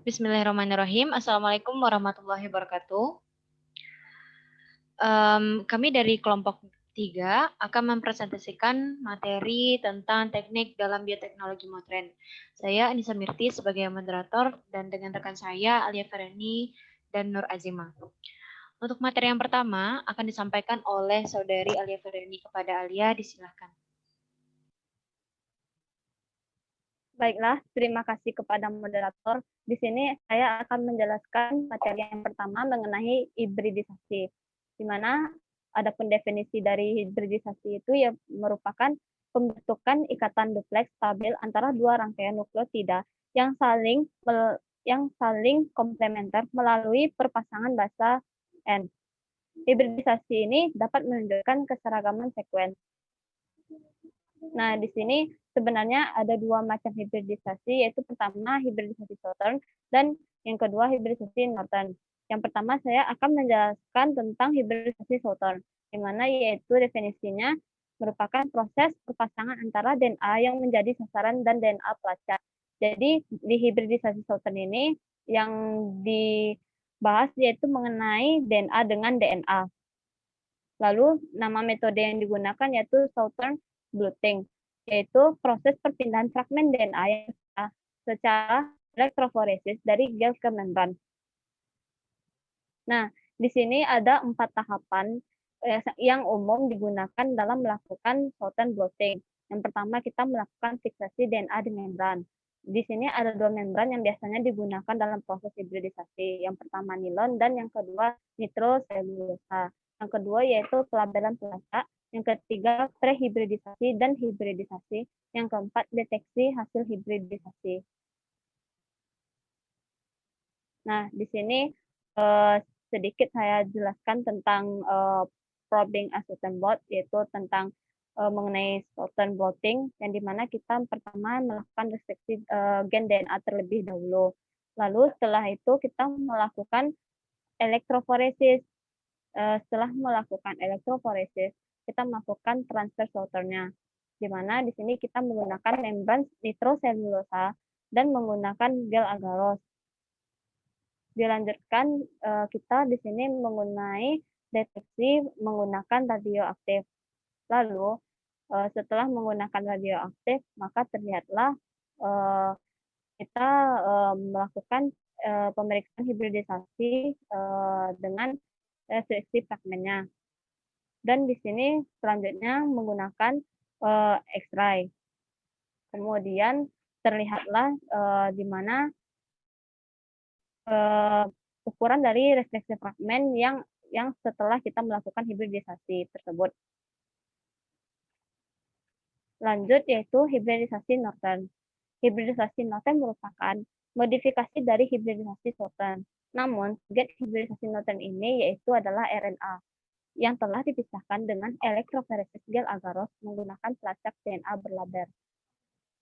Bismillahirrahmanirrahim. Assalamualaikum warahmatullahi wabarakatuh. Kami dari kelompok 3 akan mempresentasikan materi tentang teknik dalam bioteknologi modern. Saya Anissa Mirti sebagai moderator dan dengan rekan saya Alia Fereni dan Nur Azima. Untuk materi yang pertama akan disampaikan oleh saudari Alia Fereni. Kepada Alia, disilahkan. Baiklah, terima kasih kepada moderator. Di sini saya akan menjelaskan materi yang pertama mengenai hibridisasi, di mana adapun definisi dari hibridisasi itu ya merupakan pembentukan ikatan dupleks stabil antara dua rangkaian nukleotida yang saling komplementer melalui perpasangan basa N. Hibridisasi ini dapat menunjukkan keseragaman sekuens. Nah, di sini sebenarnya ada dua macam hibridisasi, yaitu pertama hibridisasi Southern dan yang kedua hibridisasi Northern. Yang pertama saya akan menjelaskan tentang hibridisasi Southern, di mana yaitu definisinya merupakan proses perpasangan antara DNA yang menjadi sasaran dan DNA pelacak. Jadi di hibridisasi Southern ini yang dibahas yaitu mengenai DNA dengan DNA. Lalu nama metode yang digunakan yaitu Southern blotting, yaitu proses perpindahan fragmen DNA secara elektroforesis dari gel ke membran. Nah, di sini ada 4 tahapan yang umum digunakan dalam melakukan Southern blotting. Yang pertama kita melakukan fiksasi DNA di membran. Di sini ada 2 membran yang biasanya digunakan dalam proses hibridisasi. Yang pertama nilon dan yang kedua nitroselulosa. Yang kedua yaitu pelabelan pelacak. Yang ketiga prehibridisasi dan hibridisasi. Yang keempat deteksi hasil hibridisasi. Nah, di sini sedikit saya jelaskan tentang probing a certain blot, yaitu tentang mengenai Southern blotting, yang dimana kita pertama melakukan reseksi gen DNA terlebih dahulu. Lalu setelah itu kita melakukan elektroforesis. Setelah melakukan elektroforesis, kita melakukan transfer Southern-nya, di mana di sini kita menggunakan membran nitroselulosa dan menggunakan gel agarose. Dilanjutkan kita di sini mengenai deteksi menggunakan radioaktif. Lalu setelah menggunakan radioaktif, maka terlihatlah kita melakukan pemeriksaan hibridisasi dengan seleksi fragmennya. Dan di sini selanjutnya menggunakan X-ray. Kemudian terlihatlah di mana ukuran dari refleksi fragmen yang setelah kita melakukan hibridisasi tersebut. Lanjut yaitu hibridisasi Northern. Hibridisasi Northern merupakan modifikasi dari hibridisasi Southern. Namun, target hibridisasi Northern ini yaitu adalah RNA yang telah dipisahkan dengan elektroforesis gel agarose menggunakan pelacak DNA berlaber.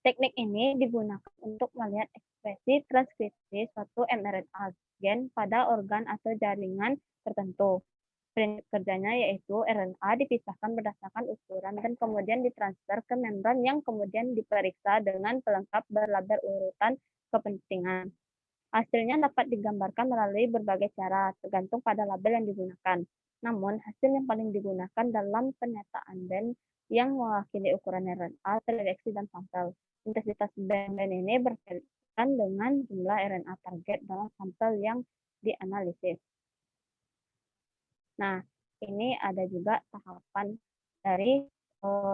Teknik ini digunakan untuk melihat ekspresi transkripsi suatu mRNA gen pada organ atau jaringan tertentu. Prinsip kerjanya yaitu RNA dipisahkan berdasarkan ukuran dan kemudian ditransfer ke membran yang kemudian diperiksa dengan pelengkap berlaber urutan kepentingan. Hasilnya dapat digambarkan melalui berbagai cara, tergantung pada label yang digunakan. Namun, hasil yang paling digunakan dalam penyataan band yang mewakili ukuran RNA terdeteksi dan sampel. Intensitas band ini berkaitan dengan jumlah RNA target dalam sampel yang dianalisis. Nah, ini ada juga tahapan dari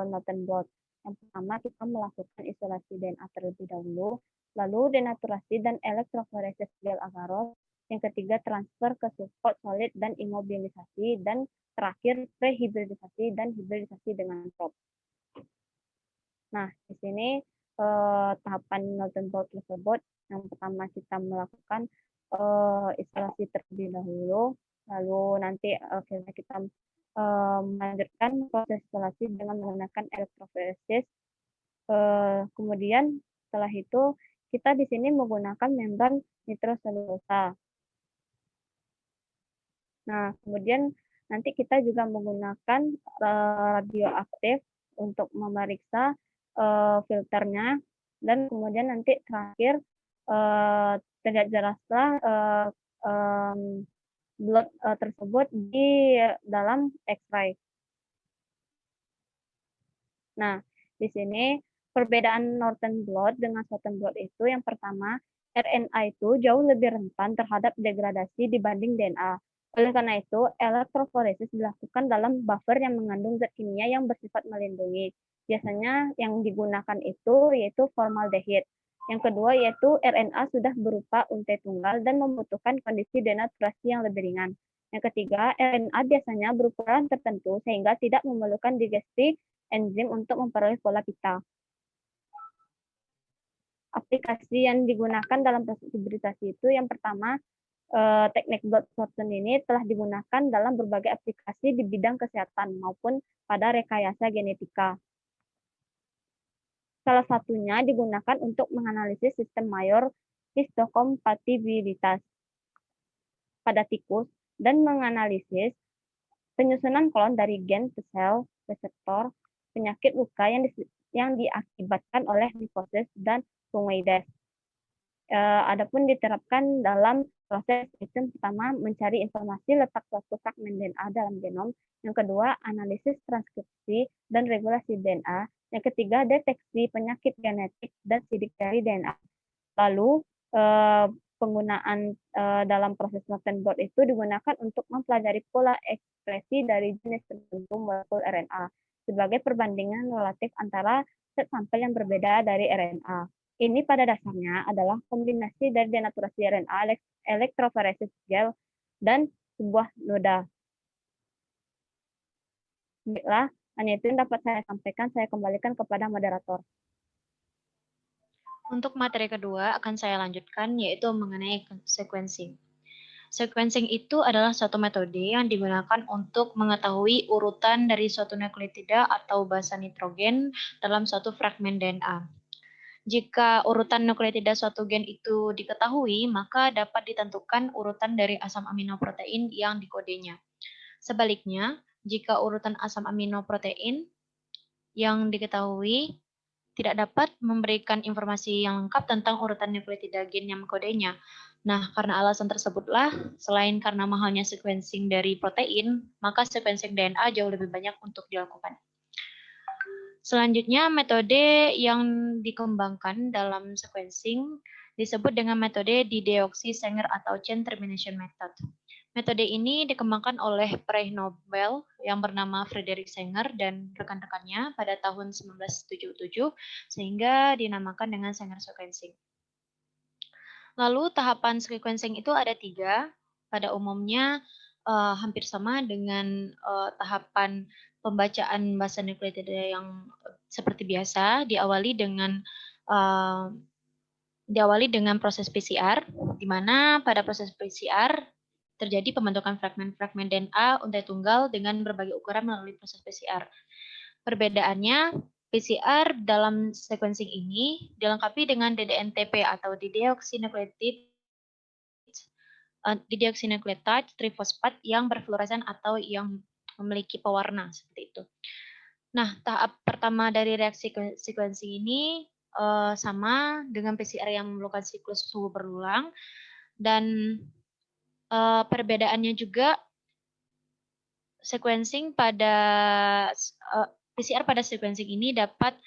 Northern blot. Yang pertama, kita melakukan isolasi DNA terlebih dahulu, lalu denaturasi dan elektroforesis gel agarose. Yang ketiga, transfer ke support solid dan imobilisasi, dan terakhir prehibridisasi dan hibridisasi dengan probe. Nah, di sini tahapan Northern blot tersebut, yang pertama kita melakukan isolasi terlebih dahulu, lalu nanti akhirnya kita melanjutkan proses isolasi dengan menggunakan elektroforesis. Kemudian setelah itu kita di sini menggunakan membran nitroselulosa. Nah, kemudian nanti kita juga menggunakan radioaktif untuk memeriksa filternya, dan kemudian nanti terakhir terlihat jelaslah blot tersebut di dalam X-ray. Nah, di sini perbedaan Northern blot dengan Southern blot itu yang pertama, RNA itu jauh lebih rentan terhadap degradasi dibanding DNA. Oleh karena itu, elektroforesis dilakukan dalam buffer yang mengandung zat kimia yang bersifat melindungi. Biasanya yang digunakan itu yaitu formaldehid. Yang kedua yaitu RNA sudah berupa untai tunggal dan membutuhkan kondisi denaturasi yang lebih ringan. Yang ketiga, RNA biasanya berukuran tertentu sehingga tidak memerlukan digesti enzim untuk memperoleh pola pita. Aplikasi yang digunakan dalam proses hibridasi itu yang pertama, teknik blot shorten ini telah digunakan dalam berbagai aplikasi di bidang kesehatan maupun pada rekayasa genetika. Salah satunya digunakan untuk menganalisis sistem mayor histokompatibilitas pada tikus dan menganalisis penyusunan klon dari gen sel reseptor penyakit luka yang diakibatkan oleh micosis dan fungoides. Adapun diterapkan dalam proses itu pertama mencari informasi letak suatu fragmen DNA dalam genom, yang kedua analisis transkripsi dan regulasi DNA, yang ketiga deteksi penyakit genetik dan sidik jari DNA. Lalu penggunaan dalam proses Northern blot itu digunakan untuk mempelajari pola ekspresi dari jenis tertentu molekul RNA sebagai perbandingan relatif antara set sampel yang berbeda dari RNA. Ini pada dasarnya adalah kombinasi dari denaturasi RNA, elektroforesis gel, dan sebuah noda. Baiklah, hanya itu yang dapat saya sampaikan. Saya kembalikan kepada moderator. Untuk materi kedua akan saya lanjutkan, yaitu mengenai sequencing. Sequencing itu adalah suatu metode yang digunakan untuk mengetahui urutan dari suatu nukleotida atau basa nitrogen dalam suatu fragmen DNA. Jika urutan nukleotida suatu gen itu diketahui, maka dapat ditentukan urutan dari asam amino protein yang dikodenya. Sebaliknya, jika urutan asam amino protein yang diketahui tidak dapat memberikan informasi yang lengkap tentang urutan nukleotida gen yang mengkodenya. Nah, karena alasan tersebutlah, selain karena mahalnya sequencing dari protein, maka sequencing DNA jauh lebih banyak untuk dilakukan. Selanjutnya, metode yang dikembangkan dalam sequencing disebut dengan metode dideoksi Sanger atau chain termination method. Metode ini dikembangkan oleh peraih Nobel yang bernama Frederick Sanger dan rekan-rekannya pada tahun 1977 sehingga dinamakan dengan Sanger sequencing. Lalu tahapan sequencing itu ada 3. Pada umumnya hampir sama dengan tahapan pembacaan basa nukleotida yang seperti biasa, diawali dengan proses PCR, di mana pada proses PCR terjadi pembentukan fragmen-fragmen DNA untai tunggal dengan berbagai ukuran melalui proses PCR. Perbedaannya, PCR dalam sequencing ini dilengkapi dengan DDNTP atau dideoxynukleotide trifosfat yang berfluoresen atau yang memiliki pewarna seperti itu. Nah, tahap pertama dari reaksi sequencing ini sama dengan PCR yang memerlukan siklus suhu berulang dan perbedaannya juga sequencing pada PCR pada sequencing ini dapat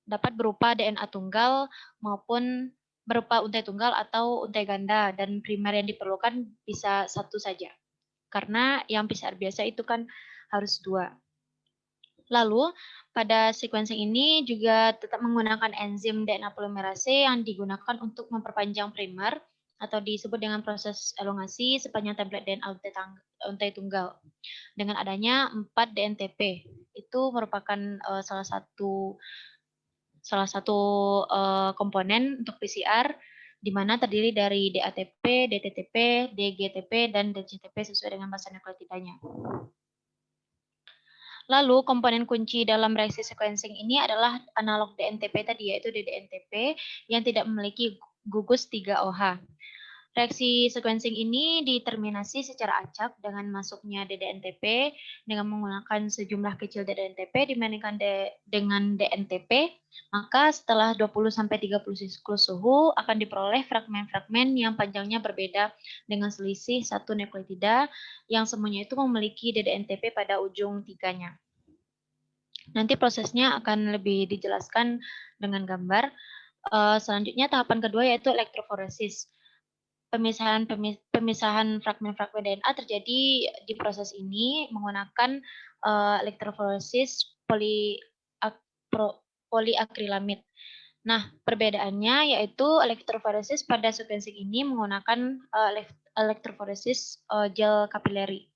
dapat berupa DNA tunggal maupun berupa untai tunggal atau untai ganda, dan primer yang diperlukan bisa satu saja. Karena yang PCR biasa itu kan harus 2. Lalu, pada sequencing ini juga tetap menggunakan enzim DNA polymerase yang digunakan untuk memperpanjang primer atau disebut dengan proses elongasi sepanjang template DNA untai tunggal. Dengan adanya 4 DNTP, itu merupakan salah satu komponen untuk PCR di mana terdiri dari DATP, DTTP, DGTP, dan DCTP sesuai dengan basa nukleotidanya. Lalu komponen kunci dalam reaksi sequencing ini adalah analog DNTP tadi, yaitu DDNTP yang tidak memiliki gugus 3OH. Reaksi sequencing ini diterminasi secara acak dengan masuknya ddNTP dengan menggunakan sejumlah kecil ddNTP dibandingkan dengan DNTP, maka setelah 20-30 siklus suhu akan diperoleh fragmen-fragmen yang panjangnya berbeda dengan selisih satu nukleotida yang semuanya itu memiliki ddNTP pada ujung tiganya. Nanti prosesnya akan lebih dijelaskan dengan gambar. Selanjutnya tahapan kedua yaitu elektroforesis. Pemisahan fragmen-fragmen DNA terjadi di proses ini menggunakan elektroforesis poliakrilamid. Nah, perbedaannya yaitu elektroforesis pada sequencing ini menggunakan elektroforesis gel kapileri.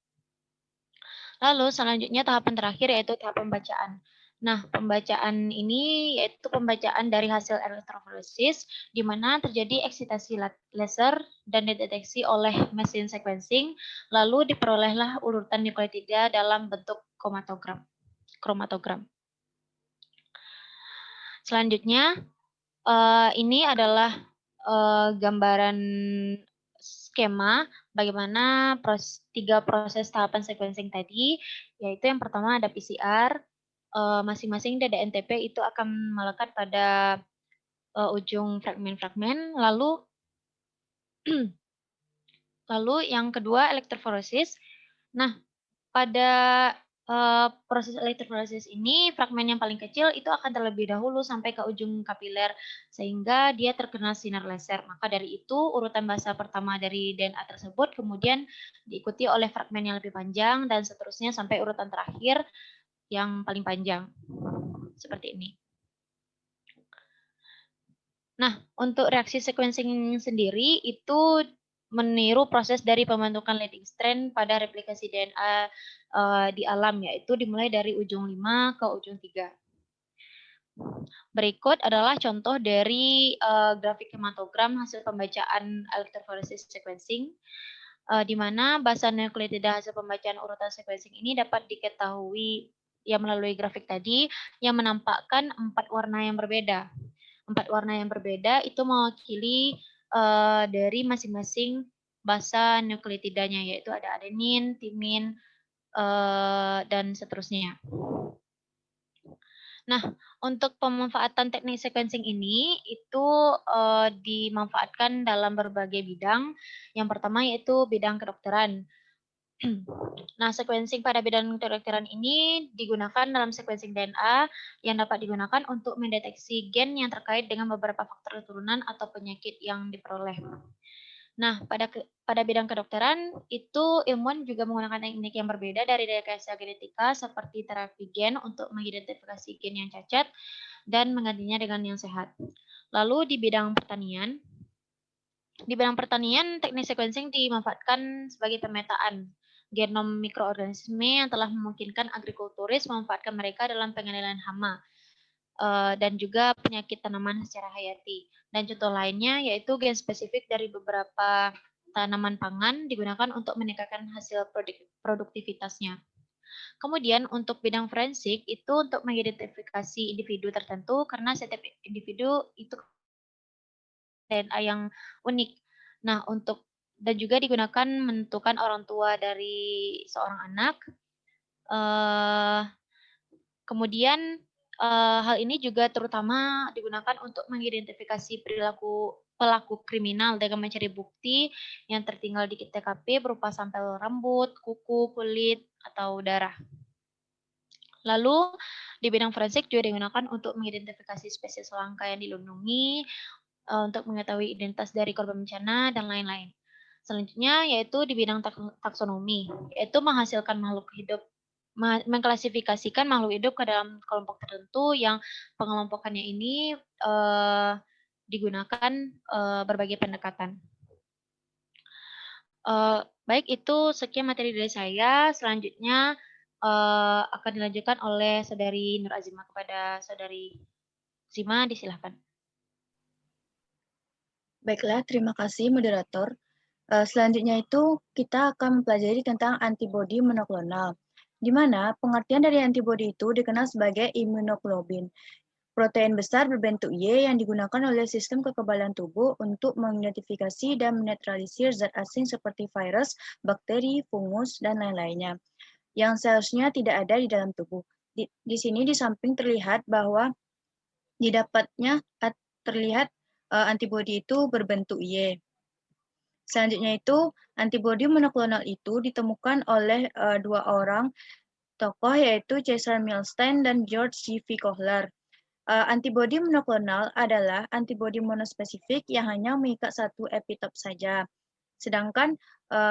Lalu selanjutnya tahapan terakhir yaitu tahap pembacaan. Nah, pembacaan ini yaitu pembacaan dari hasil elektroforesis di mana terjadi eksitasi laser dan dideteksi oleh mesin sequencing, lalu diperolehlah urutan nukleotida dalam bentuk kromatogram. Selanjutnya, ini adalah gambaran skema bagaimana tiga proses tahapan sequencing tadi, yaitu yang pertama ada PCR, masing-masing ddNTP itu akan melekat pada ujung fragmen-fragmen, lalu yang kedua elektroforesis. Nah, pada proses elektroforesis ini fragmen yang paling kecil itu akan terlebih dahulu sampai ke ujung kapiler sehingga dia terkena sinar laser. Maka dari itu urutan basa pertama dari DNA tersebut kemudian diikuti oleh fragmen yang lebih panjang dan seterusnya sampai urutan terakhir yang paling panjang. Seperti ini. Nah, untuk reaksi sequencing sendiri itu meniru proses dari pembentukan leading strand pada replikasi DNA di alam, yaitu dimulai dari ujung 5 ke ujung 3. Berikut adalah contoh dari grafik hematogram hasil pembacaan elektroforesis sequencing, di mana basa nukleotida hasil pembacaan urutan sequencing ini dapat diketahui melalui grafik tadi yang menampakkan 4 warna yang berbeda. 4 warna yang berbeda itu mewakili dari masing-masing basa nukleotidanya, yaitu ada adenin, timin, dan seterusnya. Nah, untuk pemanfaatan teknik sequencing ini itu dimanfaatkan dalam berbagai bidang. Yang pertama yaitu bidang kedokteran. Nah, sequencing pada bidang kedokteran ini digunakan dalam sequencing DNA yang dapat digunakan untuk mendeteksi gen yang terkait dengan beberapa faktor keturunan atau penyakit yang diperoleh. Nah, pada bidang kedokteran itu ilmuwan juga menggunakan teknik yang berbeda dari rekayasa genetika seperti terapi gen untuk mengidentifikasi gen yang cacat dan menggantinya dengan yang sehat. Lalu di bidang pertanian, teknik sequencing dimanfaatkan sebagai pemetaan genom mikroorganisme yang telah memungkinkan agrikulturis memanfaatkan mereka dalam pengendalian hama dan juga penyakit tanaman secara hayati. Dan contoh lainnya yaitu gen spesifik dari beberapa tanaman pangan digunakan untuk meningkatkan hasil produktivitasnya. Kemudian untuk bidang forensik itu untuk mengidentifikasi individu tertentu karena setiap individu itu DNA yang unik. Nah, dan juga digunakan menentukan orang tua dari seorang anak. Kemudian hal ini juga terutama digunakan untuk mengidentifikasi pelaku kriminal dengan mencari bukti yang tertinggal di TKP berupa sampel rambut, kuku, kulit, atau darah. Lalu di bidang forensik juga digunakan untuk mengidentifikasi spesies langka yang dilindungi, untuk mengetahui identitas dari korban bencana, dan lain-lain. Selanjutnya yaitu di bidang taksonomi, yaitu mengklasifikasikan makhluk hidup ke dalam kelompok tertentu yang pengelompokannya ini digunakan berbagai pendekatan. Baik, itu sekian materi dari saya. Selanjutnya akan dilanjutkan oleh Saudari Nur Azima kepada Saudari Zima, disilahkan. Baiklah, terima kasih moderator. Selanjutnya itu kita akan mempelajari tentang antibodi monoklonal, di mana pengertian dari antibodi itu dikenal sebagai imunoglobin. Protein besar berbentuk Y yang digunakan oleh sistem kekebalan tubuh untuk mengidentifikasi dan menetralisir zat asing seperti virus, bakteri, fungus, dan lain-lainnya yang seharusnya tidak ada di dalam tubuh. Di sini di samping terlihat bahwa terlihat antibodi itu berbentuk Y. Selanjutnya itu, antibodi monoklonal itu ditemukan oleh dua orang tokoh, yaitu Cesar Milstein dan George G.V. Kohler. Antibodi monoklonal adalah antibodi monospesifik yang hanya mengikat satu epitop saja. Sedangkan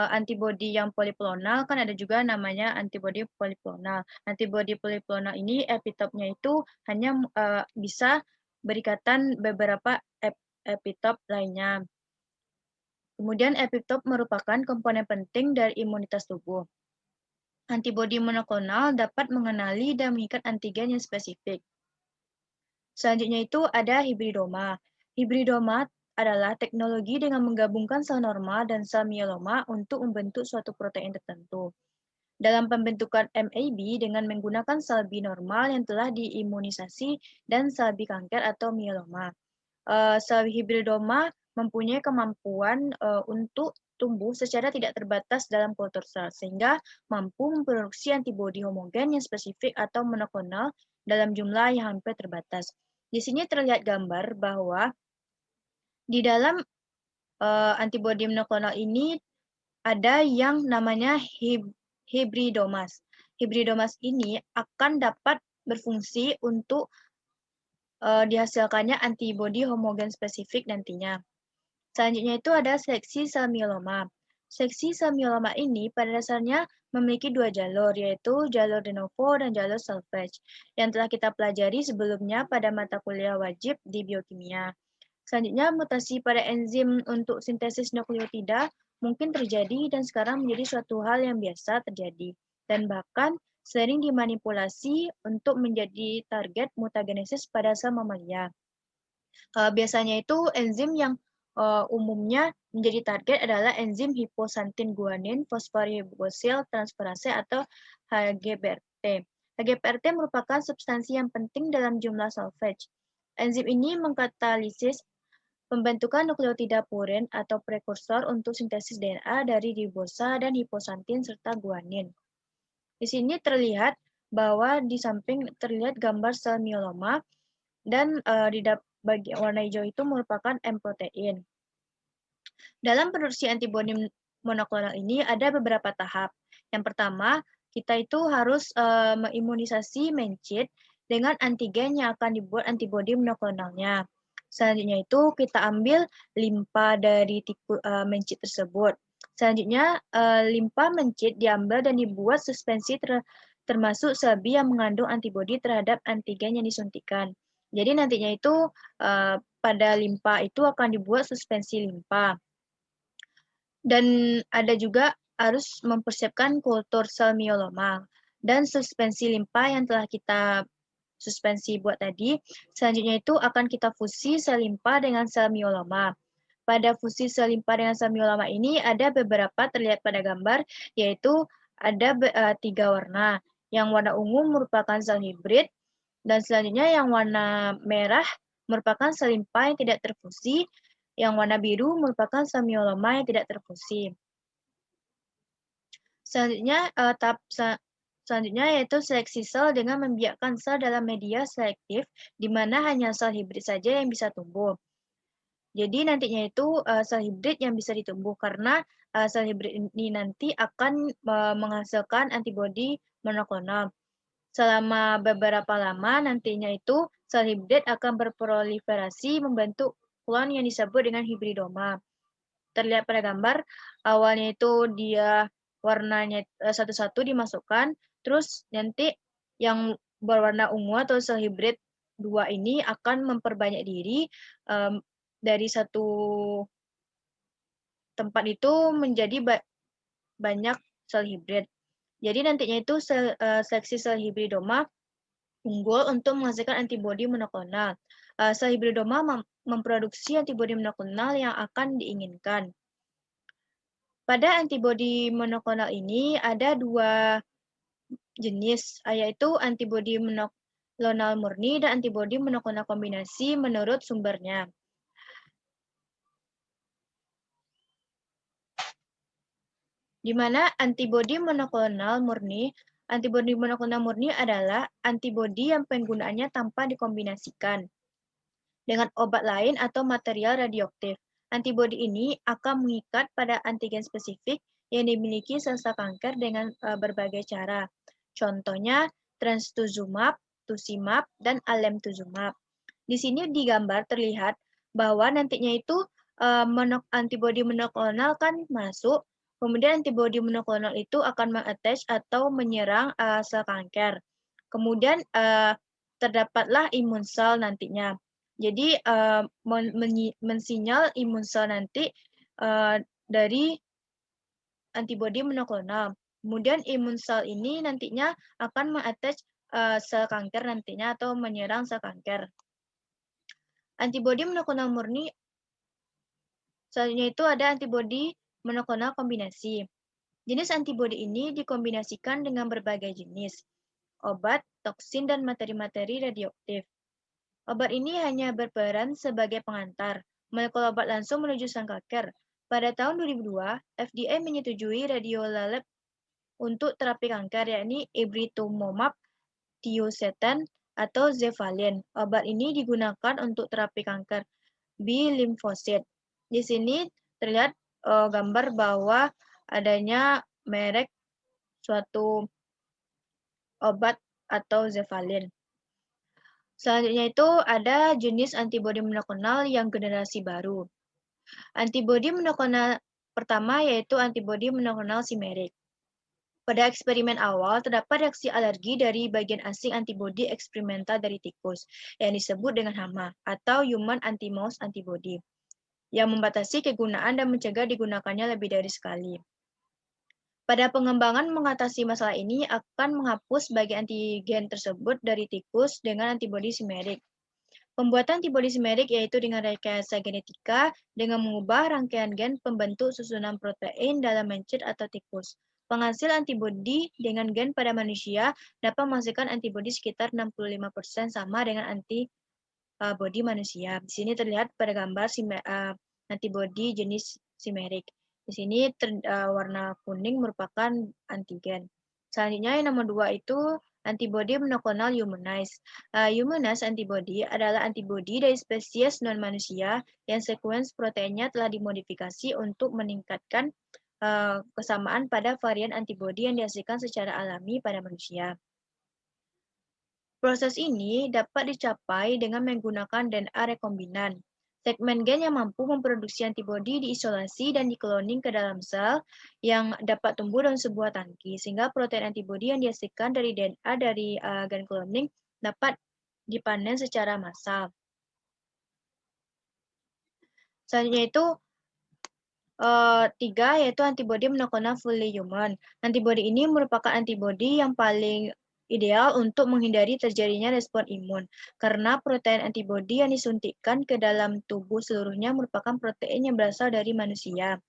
antibodi yang poliklonal kan ada juga namanya antibodi poliklonal. Antibodi poliklonal ini epitopnya itu hanya bisa berikatan beberapa epitop lainnya. Kemudian epitop merupakan komponen penting dari imunitas tubuh. Antibodi monoklonal dapat mengenali dan mengikat antigen yang spesifik. Selanjutnya itu ada hibridoma. Hibridoma adalah teknologi dengan menggabungkan sel normal dan sel mieloma untuk membentuk suatu protein tertentu. Dalam pembentukan MAB dengan menggunakan sel B normal yang telah diimunisasi dan sel B kanker atau mieloma. Sel hibridoma mempunyai kemampuan untuk tumbuh secara tidak terbatas dalam kultur sel, sehingga mampu memproduksi antibodi homogen yang spesifik atau monoklonal dalam jumlah yang hampir terbatas. Di sini terlihat gambar bahwa di dalam antibodi monoklonal ini ada yang namanya hibridomas. Hibridomas ini akan dapat berfungsi untuk dihasilkannya antibodi homogen spesifik nantinya. Selanjutnya itu ada seleksi sel mieloma. Seleksi sel mieloma ini pada dasarnya memiliki dua jalur, yaitu jalur de novo dan jalur salvage, yang telah kita pelajari sebelumnya pada mata kuliah wajib di biokimia. Selanjutnya, mutasi pada enzim untuk sintesis nukleotida mungkin terjadi dan sekarang menjadi suatu hal yang biasa terjadi, dan bahkan sering dimanipulasi untuk menjadi target mutagenesis pada sel mamalia. Biasanya itu enzim yang umumnya menjadi target adalah enzim hiposantin guanin fosforibosil transferase atau HGBRT. HGBRT merupakan substansi yang penting dalam jumlah salvage. Enzim ini mengkatalisis pembentukan nukleotida purin atau prekursor untuk sintesis DNA dari ribosa dan hiposantin serta guanin. Di sini terlihat bahwa di samping terlihat gambar sel mieloma dan di bagian warna hijau itu merupakan M protein. Dalam produksi antibodi monoklonal ini ada beberapa tahap. Yang pertama, kita itu harus mengimunisasi mencit dengan antigen yang akan dibuat antibodi monoklonalnya. Selanjutnya itu kita ambil limpa dari mencit tersebut. Selanjutnya limpa mencit diambil dan dibuat suspensi termasuk sebi yang mengandung antibodi terhadap antigen yang disuntikan. Jadi nantinya itu pada limpa itu akan dibuat suspensi limpa. Dan ada juga harus mempersiapkan kultur sel mieloma dan suspensi limpa yang telah kita suspensi buat tadi. Selanjutnya itu akan kita fusi sel limpa dengan sel mieloma. Pada fusi sel limpa dengan sel mieloma ini ada beberapa terlihat pada gambar, yaitu ada 3 warna. Yang warna ungu merupakan sel hibrid, dan selanjutnya yang warna merah merupakan sel limpa yang tidak terfusi, yang warna biru merupakan sel mieloma yang tidak terfusi. Selanjutnya, selanjutnya yaitu seleksi sel dengan membiarkan sel dalam media selektif, di mana hanya sel hibrid saja yang bisa tumbuh. Jadi nantinya itu sel hibrid yang bisa ditumbuh karena sel hibrid ini nanti akan menghasilkan antibodi monoklonal. Selama beberapa lama nantinya itu sel hibrid akan berproliferasi membentuk klon yang disebut dengan hibridoma. Terlihat pada gambar, awalnya itu dia warnanya satu-satu dimasukkan, terus nanti yang berwarna ungu atau sel hibrid 2 ini akan memperbanyak diri dari satu tempat itu menjadi banyak sel hibrid. Jadi nantinya itu seleksi sel hibridoma unggul untuk menghasilkan antibodi monoklonal. Sel hibridoma memproduksi antibodi monoklonal yang akan diinginkan. Pada antibodi monoklonal ini ada 2 jenis, yaitu antibodi monoklonal murni dan antibodi monoklonal kombinasi menurut sumbernya. Di mana antibodi monoklonal murni adalah antibodi yang penggunaannya tanpa dikombinasikan dengan obat lain atau material radioaktif. Antibodi ini akan mengikat pada antigen spesifik yang dimiliki sel-sel kanker dengan berbagai cara. Contohnya trastuzumab, tusimab, dan alemtuzumab. Di sini di gambar terlihat bahwa nantinya itu antibodi monoklonal kan masuk, kemudian antibodi monoklonal itu akan mengattach atau menyerang sel kanker. Kemudian terdapatlah imun sel nantinya. Jadi mensinyal imun sel nanti dari antibodi monoklonal. Kemudian imun sel ini nantinya akan mengattach sel kanker nantinya atau menyerang sel kanker. Antibodi monoklonal murni selanjutnya itu ada antibodi monoklonal kombinasi. Jenis antibodi ini dikombinasikan dengan berbagai jenis obat, toksin, dan materi-materi radioaktif. Obat ini hanya berperan sebagai pengantar molekul obat langsung menuju sang kanker. Pada tahun 2002, FDA menyetujui radiolalep untuk terapi kanker, yakni ibritumumab, thiosetan, atau Zevalin. Obat ini digunakan untuk terapi kanker B limfosit. Di sini terlihat gambar bahwa adanya merek suatu obat atau Zevalin. Selanjutnya itu ada jenis antibodi monoklonal yang generasi baru. Antibodi monoklonal pertama yaitu antibodi monoklonal simerik. Pada eksperimen awal, terdapat reaksi alergi dari bagian asing antibodi eksperimental dari tikus yang disebut dengan HAMA atau Human Anti-Mouse Antibody yang membatasi kegunaan dan mencegah digunakannya lebih dari sekali. Pada pengembangan mengatasi masalah ini akan menghapus bagian antigen tersebut dari tikus dengan antibodi simerik. Pembuatan antibodi simerik yaitu dengan rekayasa genetika dengan mengubah rangkaian gen pembentuk susunan protein dalam mencit atau tikus. Penghasil antibodi dengan gen pada manusia dapat menghasilkan antibodi sekitar 65% sama dengan antibodi manusia. Di sini terlihat pada gambar antibodi jenis simerik. Di sini warna kuning merupakan antigen. Selanjutnya yang nomor 2 itu antibodi monoklonal humanized. Humanized antibody adalah antibodi dari spesies non-manusia yang sekuens proteinnya telah dimodifikasi untuk meningkatkan kesamaan pada varian antibodi yang dihasilkan secara alami pada manusia. Proses ini dapat dicapai dengan menggunakan DNA rekombinan. Segmen gen yang mampu memproduksi antibodi diisolasi dan dikloning ke dalam sel yang dapat tumbuh dalam sebuah tangki, sehingga protein antibodi yang dihasilkan dari DNA dari gen cloning dapat dipanen secara massal. Selanjutnya itu 3 yaitu antibodi monoklonal fully human. Antibodi ini merupakan antibodi yang paling ideal untuk menghindari terjadinya respon imun, karena protein antibodi yang disuntikkan ke dalam tubuh seluruhnya merupakan protein yang berasal dari manusia.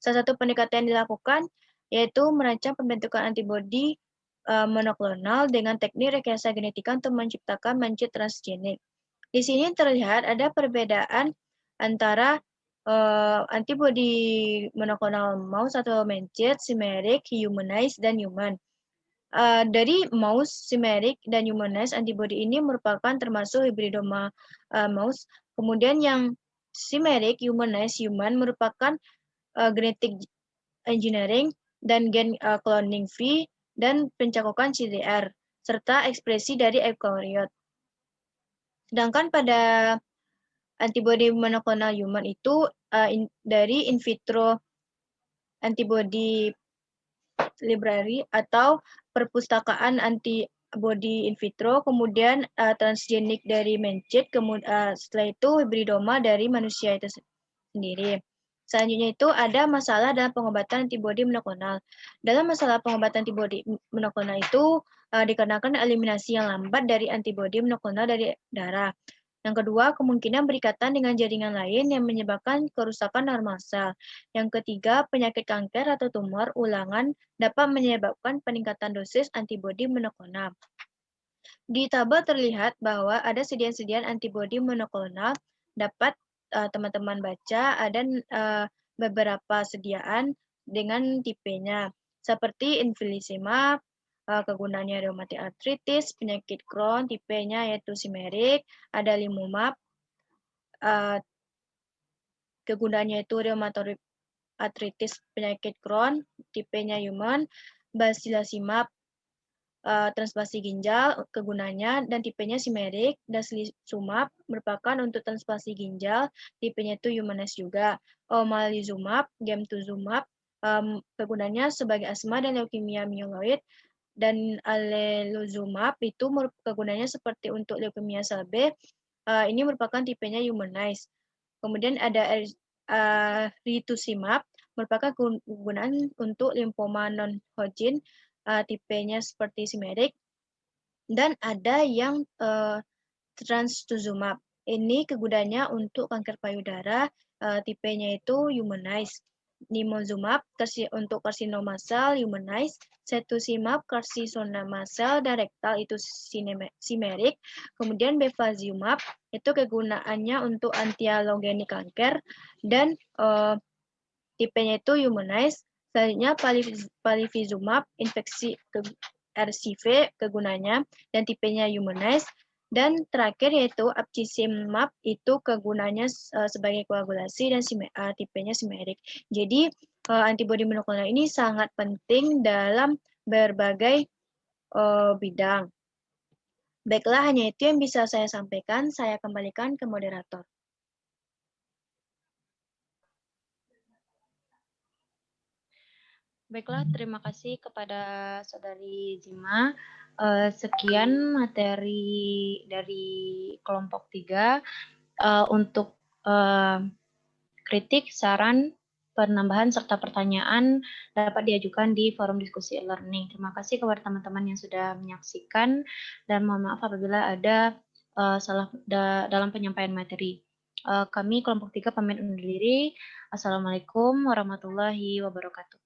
Salah satu pendekatan yang dilakukan yaitu merancang pembentukan antibodi monoklonal dengan teknik rekayasa genetika untuk menciptakan mencit transgenik. Di sini terlihat ada perbedaan antara antibodi monoklonal mouse atau mencit, simerik, humanized, dan human. Dari mouse, simerik, dan humanized, antibodi ini merupakan termasuk hybridoma mouse. Kemudian yang simerik, humanized, human merupakan genetic engineering dan gen cloning free dan pencakupan CDR serta ekspresi dari eukariot. Sedangkan pada antibodi monoklonal human itu dari in vitro antibody library atau perpustakaan antibody in vitro, kemudian transgenik dari mencit, kemudian setelah itu hybridoma dari manusia itu sendiri. Selanjutnya itu ada masalah dalam pengobatan antibodi monoklonal. Dalam masalah pengobatan antibodi monoklonal itu dikarenakan eliminasi yang lambat dari antibodi monoklonal dari darah. Yang kedua, kemungkinan berikatan dengan jaringan lain yang menyebabkan kerusakan normal sel. Yang ketiga, penyakit kanker atau tumor ulangan dapat menyebabkan peningkatan dosis antibodi monoklonal. Di tabel terlihat bahwa ada sedian-sedian antibodi monoklonal dapat teman-teman baca, ada beberapa sediaan dengan tipenya, seperti infliximab, kegunaannya rheumatic arthritis, penyakit Crohn, tipenya yaitu simerik, ada limumab, kegunaannya itu rheumatoid arthritis, penyakit Crohn, tipenya human, basilasimab, transplantasi ginjal kegunaannya dan tipenya simerik, daslisumab merupakan untuk transplantasi ginjal, tipenya itu humanis juga. Omalizumab, gemtuzumab, kegunaannya sebagai asma dan leukemia mieloid, dan aleluzumab itu kegunaannya seperti untuk leukemia sel B, ini merupakan tipenya humanized. Kemudian ada rituximab, merupakan kegunaan untuk limfoma non-Hodgkin, tipenya seperti simerik, dan ada yang trastuzumab. Ini kegunaannya untuk kanker payudara, tipenya itu humanized. Nimozumab untuk karsinoma sel humanized, cetuximab karsinoma sel dan rektal itu simerik. Kemudian bevacizumab itu kegunaannya untuk anti-allogenik kanker dan tipenya itu humanized. Selanjutnya palivizumab infeksi RCV kegunaannya dan tipenya humanized. Dan terakhir yaitu apcizumab itu kegunaannya sebagai koagulasi dan tipenya simerik. Jadi antibodi monoklonal ini sangat penting dalam berbagai bidang. Baiklah, hanya itu yang bisa saya sampaikan. Saya kembalikan ke moderator. Baiklah, terima kasih kepada Saudari Zima. Sekian materi dari kelompok 3 untuk kritik, saran, penambahan, serta pertanyaan dapat diajukan di forum diskusi e-learning. Terima kasih kepada teman-teman yang sudah menyaksikan dan mohon maaf apabila ada salah dalam penyampaian materi. Kami kelompok 3 pamit undur diri. Assalamualaikum warahmatullahi wabarakatuh.